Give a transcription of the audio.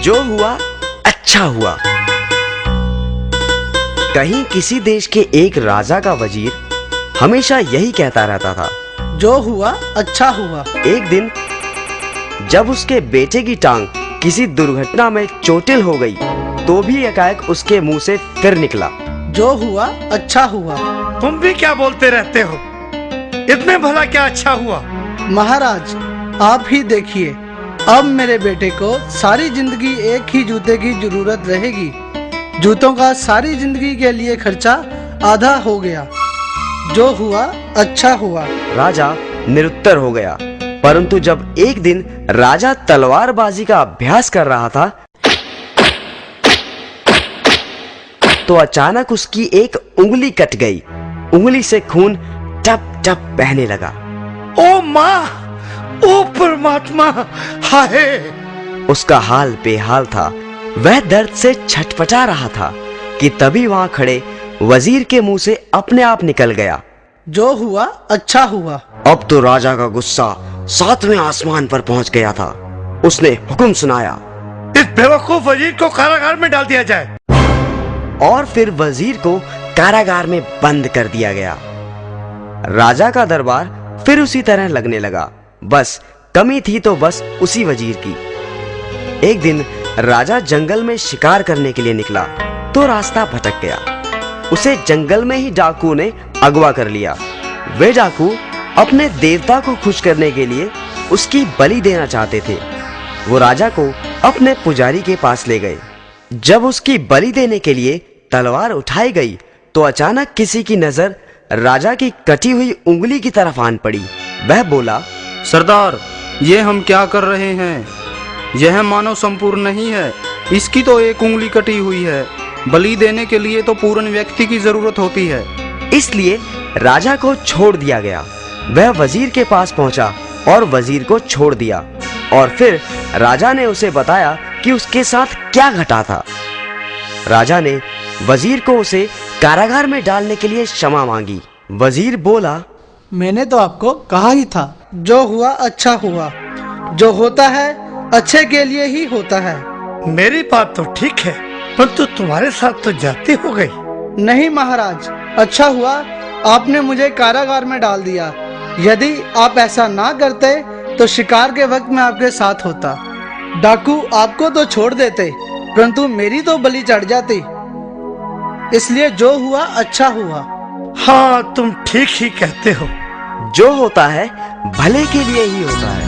जो हुआ अच्छा हुआ। कहीं किसी देश के एक राजा का वजीर हमेशा यही कहता रहता था, जो हुआ अच्छा हुआ। एक दिन जब उसके बेटे की टांग किसी दुर्घटना में चोटिल हो गई तो भी एकाएक उसके मुंह से फिर निकला, जो हुआ अच्छा हुआ। तुम भी क्या बोलते रहते हो? इतने भला क्या अच्छा हुआ? महाराज आप ही देखिए, अब मेरे बेटे को सारी जिंदगी एक ही जूते की जरूरत रहेगी। जूतों का सारी जिंदगी के लिए खर्चा आधा हो गया। जो हुआ अच्छा हुआ। राजा निरुत्तर हो गया। परंतु जब एक दिन राजा तलवारबाजी का अभ्यास कर रहा था तो अचानक उसकी एक उंगली कट गई। उंगली से खून टप टप बहने लगा। ओ माँ, ओ परमात्मा, हाय! उसका हाल बेहाल था। वह दर्द से छटपटा रहा था कि तभी वहां खड़े वजीर के मुंह से अपने आप निकल गया, जो हुआ अच्छा हुआ। अब तो राजा का गुस्सा 7वें आसमान पर पहुंच गया था। उसने हुक्म सुनाया, इस बेवकूफ वजीर को कारागार में डाल दिया जाए। और फिर वजीर को कारागार में बंद कर दिया गया। राजा का दरबार फिर उसी तरह लगने लगा। बस कमी थी तो बस उसी वजीर की। एक दिन राजा जंगल में शिकार करने के लिए निकला तो रास्ता भटक गया। उसे जंगल में ही डाकू ने अगवा कर लिया। वे डाकू अपने देवता को खुश करने के लिए उसकी बलि देना चाहते थे। वो राजा को अपने पुजारी के पास ले गए। जब उसकी बलि देने के लिए तलवार उठाई गई तो अचानक किसी की नजर राजा की कटी हुई उंगली की तरफ आन पड़ी। वह बोला, सरदार, ये हम क्या कर रहे हैं? यह मानव संपूर्ण नहीं है। इसकी तो एक उंगली कटी हुई है। बलि देने के लिए तो पूर्ण व्यक्ति की जरूरत होती है। इसलिए राजा को छोड़ दिया गया। वह वजीर के पास पहुंचा और वजीर को छोड़ दिया। और फिर राजा ने उसे बताया कि उसके साथ क्या घटा था। राजा ने वजीर को उसे कारागार में डालने के लिए क्षमा मांगी। वजीर बोला, मैंने तो आपको कहा ही था, जो हुआ अच्छा हुआ। जो होता है अच्छे के लिए ही होता है। मेरी बात तो ठीक है, परंतु तुम्हारे साथ तो जाती हो गई। नहीं महाराज, अच्छा हुआ आपने मुझे कारागार में डाल दिया। यदि आप ऐसा ना करते तो शिकार के वक्त मैं आपके साथ होता। डाकू आपको तो छोड़ देते, परंतु मेरी तो बलि चढ़ जाती। इसलिए जो हुआ अच्छा हुआ। हाँ, तुम ठीक ही कहते हो। जो होता है भले के लिए ही होता है।